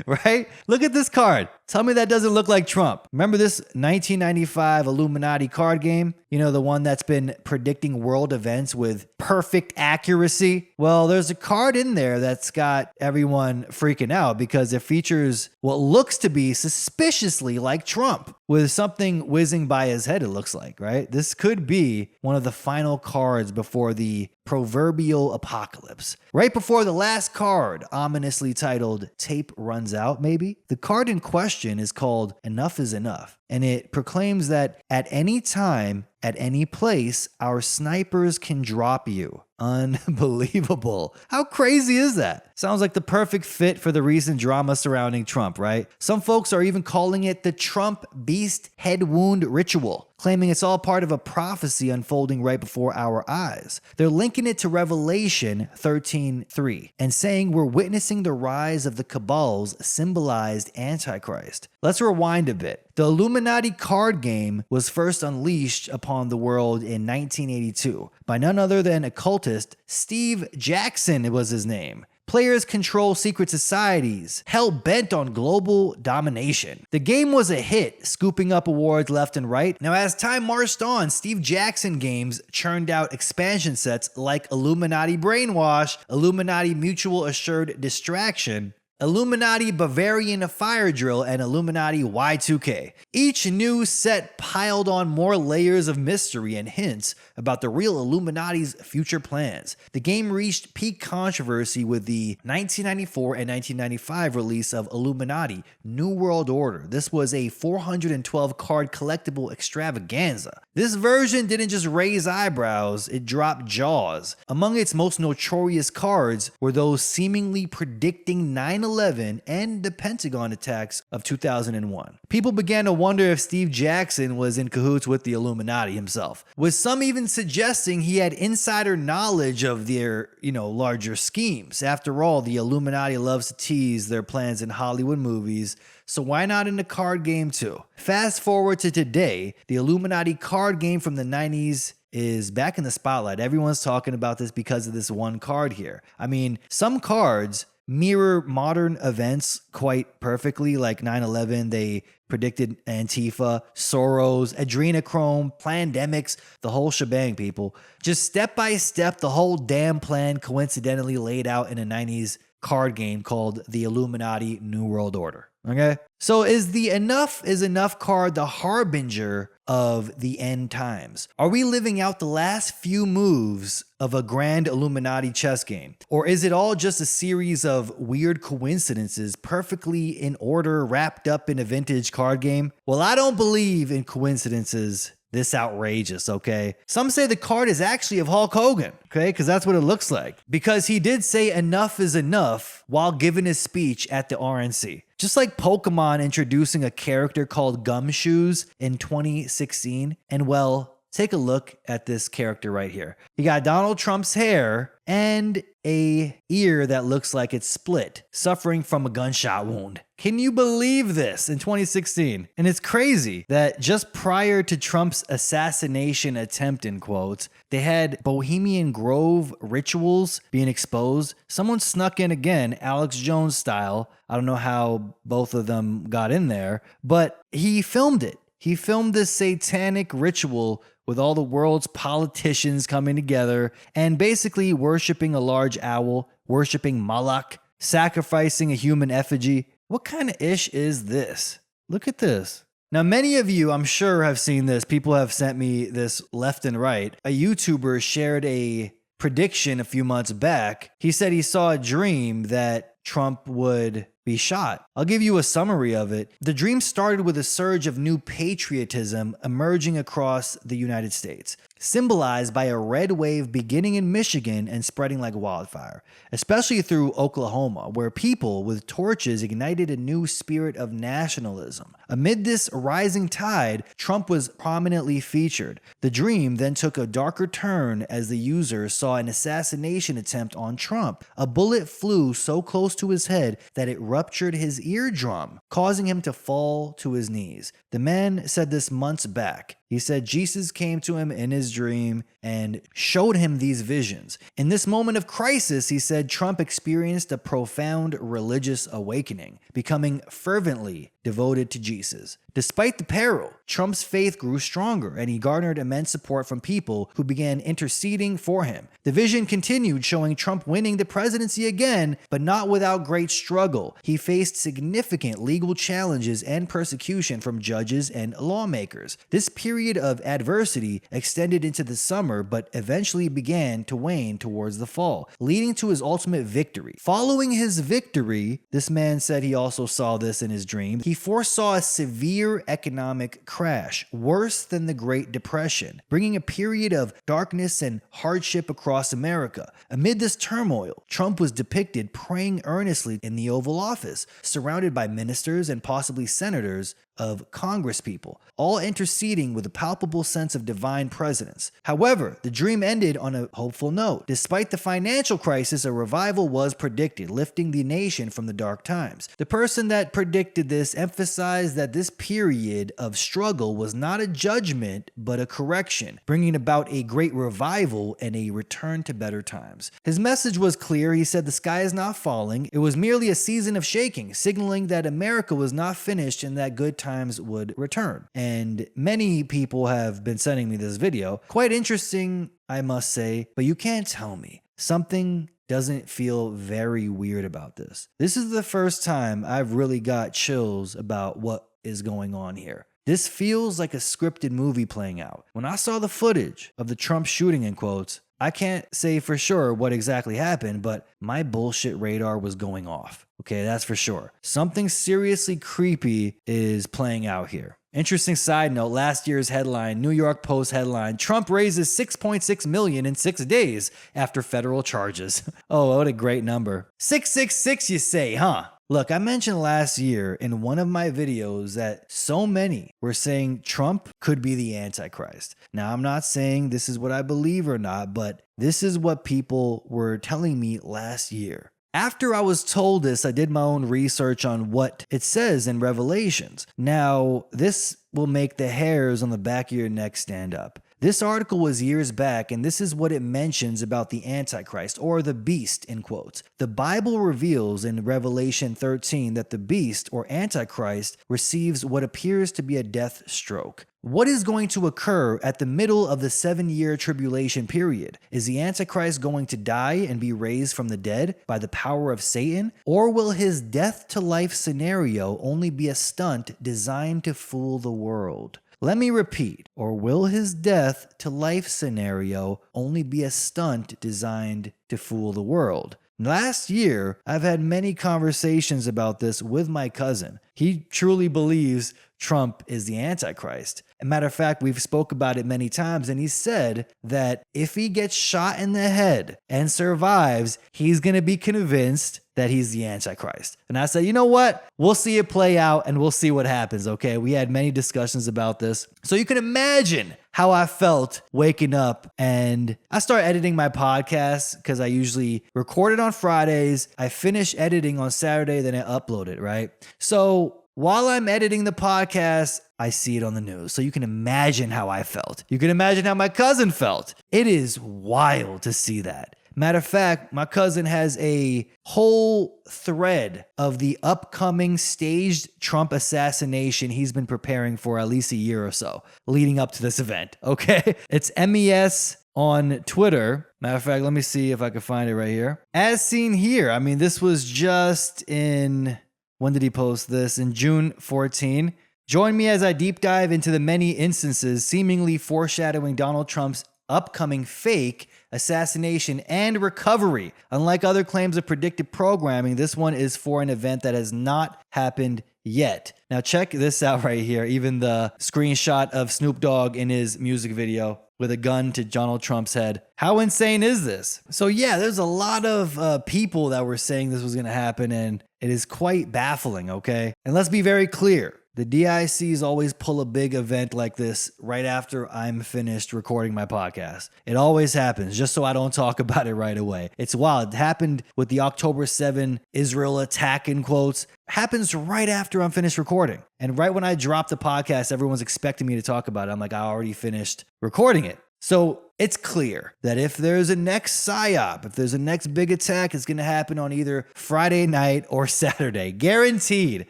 Speaker 1: Right? Look at this card. Tell me that doesn't look like Trump. Remember this 1995 Illuminati card game? You know, the one that's been predicting world events with perfect accuracy? Well, there's a card in there that's got everyone freaking out because it features what looks to be suspiciously like Trump with something whizzing by his head, it looks like, right? This could be one of the final cards before the proverbial apocalypse. Right before the last card, ominously titled Tape Runs Out, maybe? The card in question is called Enough is Enough, and it proclaims that at any time, at any place, our snipers can drop you. Unbelievable. How crazy is that? Sounds like the perfect fit for the recent drama surrounding Trump, right? Some folks are even calling it the Trump Beast Head Wound Ritual, claiming it's all part of a prophecy unfolding right before our eyes. They're linking it to Revelation 13:3 and saying we're witnessing the rise of the Cabal's symbolized Antichrist. Let's rewind a bit. The Illuminati card game was first unleashed upon the world in 1982 by none other than occultist Steve Jackson, was his name. Players control secret societies, hell-bent on global domination. The game was a hit, scooping up awards left and right. Now, as time marched on, Steve Jackson games churned out expansion sets like Illuminati Brainwash, Illuminati Mutual Assured Distraction, Illuminati Bavarian Fire Drill, and Illuminati Y2K. Each new set piled on more layers of mystery and hints about the real Illuminati's future plans. The game reached peak controversy with the 1994 and 1995 release of Illuminati New World Order. This was a 412 card collectible extravaganza. This version didn't just raise eyebrows, it dropped jaws. Among its most notorious cards were those seemingly predicting 9/11 9/11 and the Pentagon attacks of 2001. People began to wonder if Steve Jackson was in cahoots with the Illuminati himself, with some even suggesting he had insider knowledge of their, larger schemes. After all, the Illuminati loves to tease their plans in Hollywood movies, so why not in the card game too? Fast forward to today, the Illuminati card game from the 90s is back in the spotlight. Everyone's talking about this because of this one card here. I mean, some cards mirror modern events quite perfectly, like 9/11. They predicted Antifa, Soros, adrenochrome, Plandemics, the whole shebang, people. Just step by step, the whole damn plan coincidentally laid out in a 90s card game called the Illuminati New World Order. Okay? So is the enough is enough card the harbinger of the end times? Are we living out the last few moves of a grand Illuminati chess game? Or is it all just a series of weird coincidences perfectly in order wrapped up in a vintage card game? Well, I don't believe in coincidences this outrageous, okay? Some say the card is actually of Hulk Hogan, okay? Because that's what it looks like. Because he did say enough is enough while giving his speech at the RNC. Just like Pokemon introducing a character called Gumshoes in 2016. And well, take a look at this character right here. You got Donald Trump's hair and a ear that looks like it's split, suffering from a gunshot wound. Can you believe this in 2016? And it's crazy that just prior to Trump's assassination attempt, in quotes, they had Bohemian Grove rituals being exposed. Someone snuck in again, Alex Jones style. I don't know how both of them got in there, but he filmed it. He filmed this satanic ritual with all the world's politicians coming together and basically worshiping a large owl, worshiping Moloch, sacrificing a human effigy. What kind of ish is this? Look at this. Now, many of you, I'm sure, have seen this. People have sent me this left and right. A YouTuber shared a prediction a few months back. He said he saw a dream that Trump would be shot. I'll give you a summary of it. The dream started with a surge of new patriotism emerging across the United States, symbolized by a red wave beginning in Michigan and spreading like wildfire, especially through Oklahoma, where people with torches ignited a new spirit of nationalism. Amid this rising tide, Trump was prominently featured. The dream then took a darker turn as the user saw an assassination attempt on Trump. A bullet flew so close to his head that it ruptured his eardrum, causing him to fall to his knees. The man said this months back. He said Jesus came to him in his dream and showed him these visions. In this moment of crisis, he said Trump experienced a profound religious awakening, becoming fervently devoted to Jesus. Despite the peril, Trump's faith grew stronger and he garnered immense support from people who began interceding for him. The vision continued, showing Trump winning the presidency again, but not without great struggle. He faced significant legal challenges and persecution from judges and lawmakers. This period of adversity extended into the summer, but eventually began to wane towards the fall, leading to his ultimate victory. Following his victory, this man said he also saw this in his dream. He foresaw a severe economic crash, worse than the Great Depression, bringing a period of darkness and hardship across America. Amid this turmoil, Trump was depicted praying earnestly in the Oval Office, surrounded by ministers and possibly senators of congresspeople, all interceding with a palpable sense of divine presence. However, the dream ended on a hopeful note. Despite the financial crisis, a revival was predicted, lifting the nation from the dark times. The person that predicted this emphasized that this period of struggle was not a judgment, but a correction, bringing about a great revival and a return to better times. His message was clear. He said the sky is not falling. It was merely a season of shaking, signaling that America was not finished and that good times would return. And many people have been sending me this video. Quite interesting, I must say, but you can't tell me something doesn't feel very weird about this. This is the first time I've really got chills about what is going on here. This feels like a scripted movie playing out. When I saw the footage of the Trump shooting, in quotes, I can't say for sure what exactly happened, but my bullshit radar was going off. Okay, that's for sure. Something seriously creepy is playing out here. Interesting side note, last year's headline, New York Post headline, Trump raises $6.6 million in 6 days after federal charges. Oh, what a great number. 666, you say, huh? Look, I mentioned last year in one of my videos that so many were saying Trump could be the Antichrist. Now, I'm not saying this is what I believe or not, but this is what people were telling me last year. After I was told this, I did my own research on what it says in Revelations. Now, this will make the hairs on the back of your neck stand up. This article was years back, and this is what it mentions about the Antichrist, or the beast, in quotes. The Bible reveals in Revelation 13 that the beast, or Antichrist, receives what appears to be a death stroke. What is going to occur at the middle of the 7-year tribulation period? Is the Antichrist going to die and be raised from the dead by the power of Satan? Or will his death to life scenario only be a stunt designed to fool the world? Let me repeat, or will his death to life scenario only be a stunt designed to fool the world? Last year, I've had many conversations about this with my cousin. He truly believes Trump is the Antichrist. As a matter of fact, we've spoke about it many times, and he said that if he gets shot in the head and survives, he's going to be convinced that he's the Antichrist. And I said, you know what? We'll see it play out and we'll see what happens, okay? We had many discussions about this. So you can imagine how I felt waking up, and I start editing my podcast because I usually record it on Fridays. I finish editing on Saturday, then I upload it, right? So while I'm editing the podcast, I see it on the news. So you can imagine how I felt. You can imagine how my cousin felt. It is wild to see that. Matter of fact, my cousin has a whole thread of the upcoming staged Trump assassination he's been preparing for at least a year or so leading up to this event, okay? It's MES on Twitter. Matter of fact, let me see if I can find it right here. As seen here, I mean, this was just in, when did he post this? In June 14. Join me as I deep dive into the many instances seemingly foreshadowing Donald Trump's upcoming fake assassination and recovery. Unlike other claims of predictive programming, this one is for an event that has not happened yet. Now check this out right here. Even the screenshot of Snoop Dogg in his music video with a gun to Donald Trump's head. How insane is this? So yeah, there's a lot of people that were saying this was going to happen, and it is quite baffling, okay? And let's be very clear. The DICs always pull a big event like this right after I'm finished recording my podcast. It always happens, just so I don't talk about it right away. It's wild. It happened with the October 7 Israel attack, in quotes. Happens right after I'm finished recording. And right when I drop the podcast, everyone's expecting me to talk about it. I'm like, I already finished recording it. So it's clear that if there's a next psyop, if there's a next big attack, it's going to happen on either Friday night or Saturday. Guaranteed,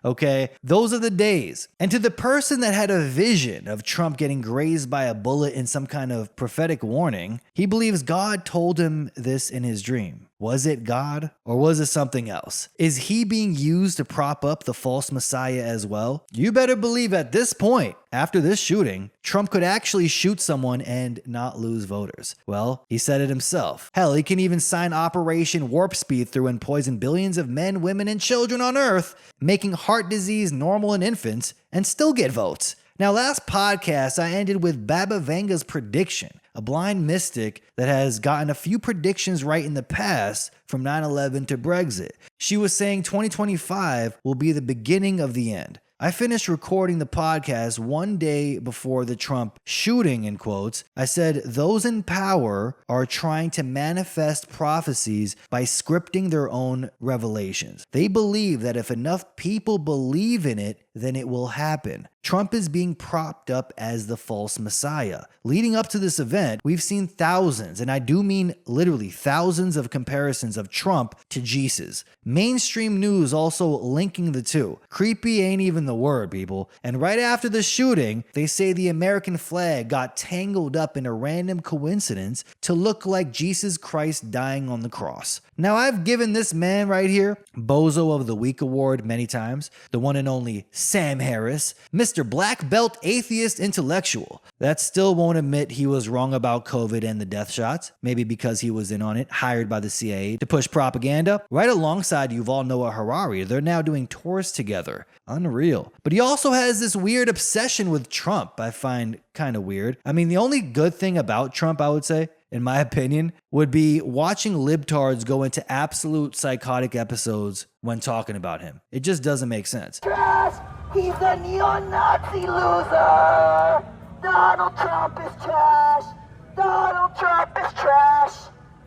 Speaker 1: okay? Those are the days. And to the person that had a vision of Trump getting grazed by a bullet in some kind of prophetic warning, he believes God told him this in his dream. Was it God or was it something else? Is he being used to prop up the false messiah as well? You better believe at this point, after this shooting, Trump could actually shoot someone and not lose voters. Well, he said it himself. Hell, he can even sign Operation Warp Speed through and poison billions of men, women, and children on Earth, making heart disease normal in infants, and still get votes. Now, last podcast, I ended with Baba Vanga's prediction, a blind mystic that has gotten a few predictions right in the past from 9/11 to Brexit. She was saying 2025 will be the beginning of the end. I finished recording the podcast one day before the Trump shooting, in quotes. I said, those in power are trying to manifest prophecies by scripting their own revelations. They believe that if enough people believe in it, then it will happen. Trump is being propped up as the false messiah. Leading up to this event, we've seen thousands, and I do mean literally thousands of comparisons of Trump to Jesus. Mainstream news also linking the two. Creepy ain't even the word, people. And right after the shooting, they say the American flag got tangled up in a random coincidence to look like Jesus Christ dying on the cross. Now, I've given this man right here, Bozo of the Week Award, many times. The one and only Sam Harris, Mr. Black Belt Atheist Intellectual. That still won't admit he was wrong about COVID and the death shots, maybe because he was in on it, hired by the CIA to push propaganda. Right alongside Yuval Noah Harari, they're now doing tours together. Unreal. But he also has this weird obsession with Trump I find kind of weird. I mean, the only good thing about Trump, I would say, in my opinion, would be watching libtards go into absolute psychotic episodes when talking about him. It just doesn't make sense.
Speaker 6: Trash! He's a neo-Nazi loser! Donald Trump is trash! Donald Trump is trash!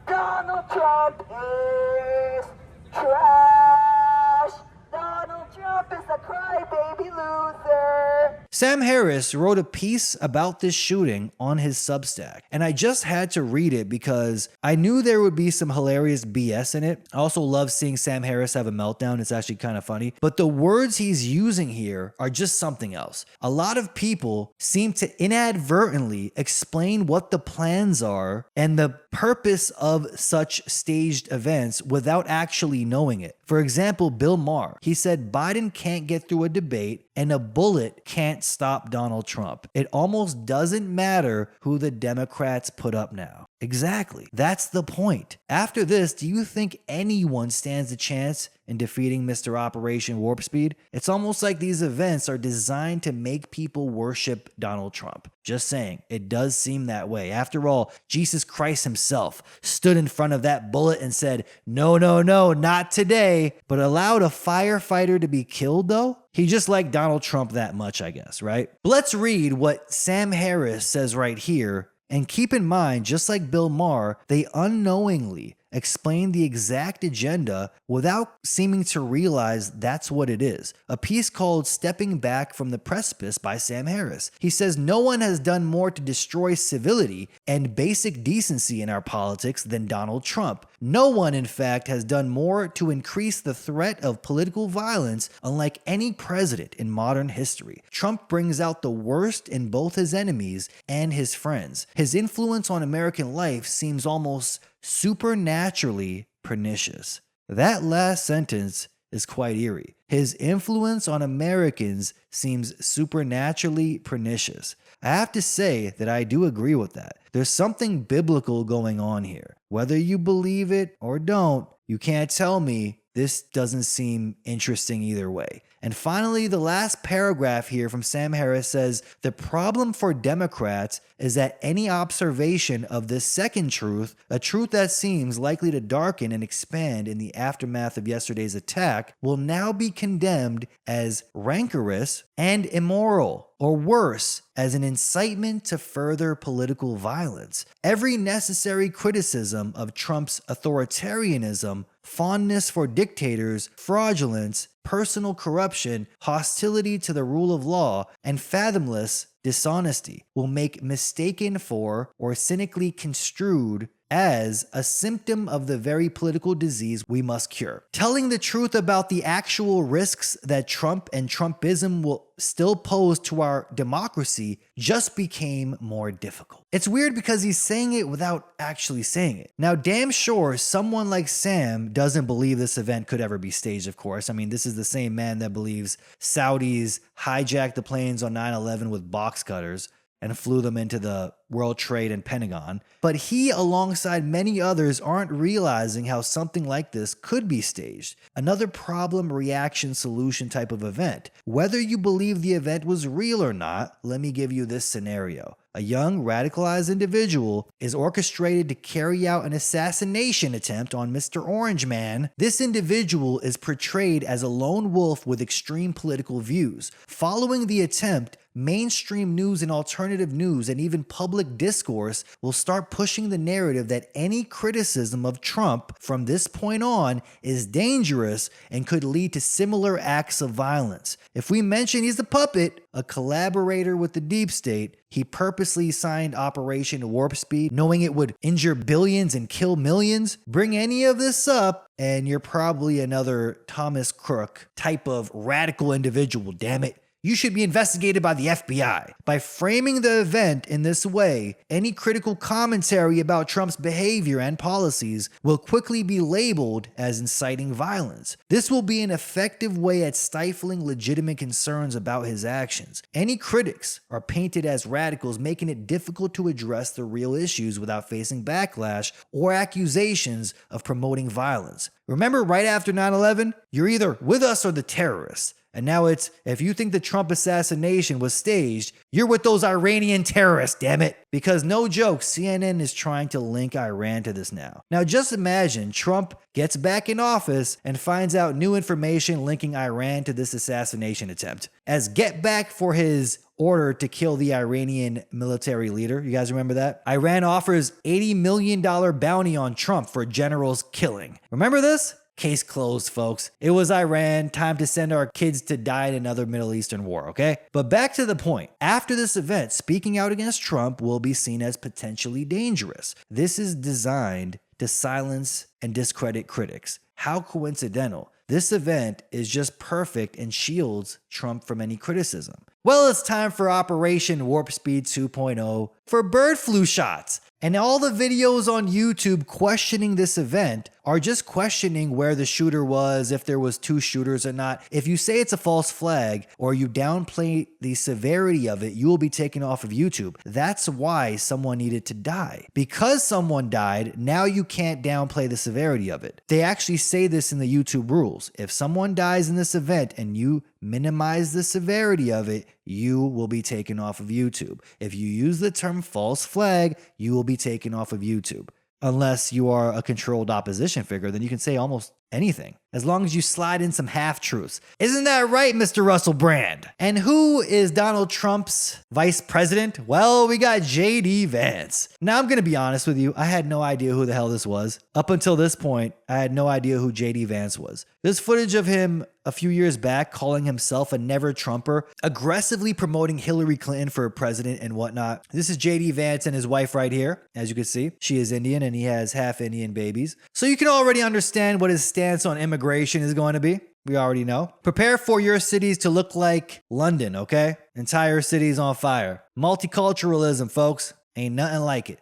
Speaker 6: Donald Trump is trash! Donald Trump is a crybaby loser!
Speaker 1: Sam Harris wrote a piece about this shooting on his Substack, and I just had to read it because I knew there would be some hilarious BS in it. I also love seeing Sam Harris have a meltdown. It's actually kind of funny, but the words he's using here are just something else. A lot of people seem to inadvertently explain what the plans are and the purpose of such staged events without actually knowing it. For example, Bill Maher, he said Biden can't get through a debate and a bullet can't stop Donald Trump. It almost doesn't matter who the Democrats put up now. Exactly. That's the point. After this, do you think anyone stands a chance in defeating Mr. Operation Warp Speed? It's almost like these events are designed to make people worship Donald Trump. Just saying, it does seem that way. After all, Jesus Christ himself stood in front of that bullet and said, "No, no, no, not today," but allowed a firefighter to be killed though? He just liked Donald Trump that much, I guess, right? But let's read what Sam Harris says right here. And keep in mind, just like Bill Maher, they unknowingly explain the exact agenda without seeming to realize that's what it is. A piece called Stepping Back from the Precipice by Sam Harris. He says, no one has done more to destroy civility and basic decency in our politics than Donald Trump. No one, in fact, has done more to increase the threat of political violence unlike any president in modern history. Trump brings out the worst in both his enemies and his friends. His influence on American life seems almost supernaturally pernicious. That last sentence is quite eerie. His influence on Americans seems supernaturally pernicious. I have to say that I do agree with that. There's something biblical going on here. Whether you believe it or don't, you can't tell me this doesn't seem interesting either way. And finally, the last paragraph here from Sam Harris says, the problem for Democrats is that any observation of this second truth, a truth that seems likely to darken and expand in the aftermath of yesterday's attack, will now be condemned as rancorous and immoral, or worse, as an incitement to further political violence. Every necessary criticism of Trump's authoritarianism, fondness for dictators, fraudulence, personal corruption, hostility to the rule of law, and fathomless dishonesty will make mistaken for or cynically construed as a symptom of the very political disease we must cure. Telling the truth about the actual risks that Trump and Trumpism will still pose to our democracy just became more difficult. It's weird because he's saying it without actually saying it. Now, damn sure someone like Sam doesn't believe this event could ever be staged, of course. I mean, this is the same man that believes Saudis hijacked the planes on 9/11 with box cutters and flew them into the World Trade and Pentagon. But he, alongside many others, aren't realizing how something like this could be staged. Another problem, reaction, solution type of event. Whether you believe the event was real or not, let me give you this scenario. A young, radicalized individual is orchestrated to carry out an assassination attempt on Mr. Orange Man. This individual is portrayed as a lone wolf with extreme political views. Following the attempt, mainstream news and alternative news and even public discourse will start pushing the narrative that any criticism of Trump from this point on is dangerous and could lead to similar acts of violence. If we mention he's a puppet, a collaborator with the deep state, he purposely signed Operation Warp Speed, knowing it would injure billions and kill millions. Bring any of this up, and you're probably another Thomas Crook type of radical individual, damn it. You should be investigated by the FBI. By framing the event in this way, any critical commentary about Trump's behavior and policies will quickly be labeled as inciting violence. This will be an effective way at stifling legitimate concerns about his actions. Any critics are painted as radicals, making it difficult to address the real issues without facing backlash or accusations of promoting violence. Remember, right after 9/11, you're either with us or the terrorists. And now it's, if you think the Trump assassination was staged, you're with those Iranian terrorists, damn it. Because no joke, CNN is trying to link Iran to this now. Now just imagine Trump gets back in office and finds out new information linking Iran to this assassination attempt. As get back for his order to kill the Iranian military leader. You guys remember that? Iran offers $80 million bounty on Trump for generals killing. Remember this? Case closed, folks. It was Iran. Time to send our kids to die in another Middle Eastern war, okay? But back to the point. After this event, speaking out against Trump will be seen as potentially dangerous. This is designed to silence and discredit critics. How coincidental. This event is just perfect and shields Trump from any criticism. Well, it's time for Operation Warp Speed 2.0 for bird flu shots. And all the videos on YouTube questioning this event are just questioning where the shooter was, if there was two shooters or not. If you say it's a false flag or you downplay the severity of it, you will be taken off of YouTube. That's why someone needed to die. Because someone died, now you can't downplay the severity of it. They actually say this in the YouTube rules. If someone dies in this event and you minimize the severity of it, you will be taken off of YouTube. If you use the term false flag, you will be taken off of YouTube. Unless you are a controlled opposition figure, then you can say almost anything, as long as you slide in some half-truths. Isn't that right, Mr. Russell Brand? And who is Donald Trump's vice president? Well, we got JD Vance. Now, I'm going to be honest with you. I had no idea who the hell this was. Up until this point, I had no idea who JD Vance was. There's footage of him a few years back calling himself a never-Trumper, aggressively promoting Hillary Clinton for president and whatnot. This is JD Vance and his wife right here. As you can see, she is Indian and he has half Indian babies. So you can already understand what his stance on immigration is going to be. We already know. Prepare for your cities to look like London, okay? Entire cities on fire. Multiculturalism, folks. Ain't nothing like it.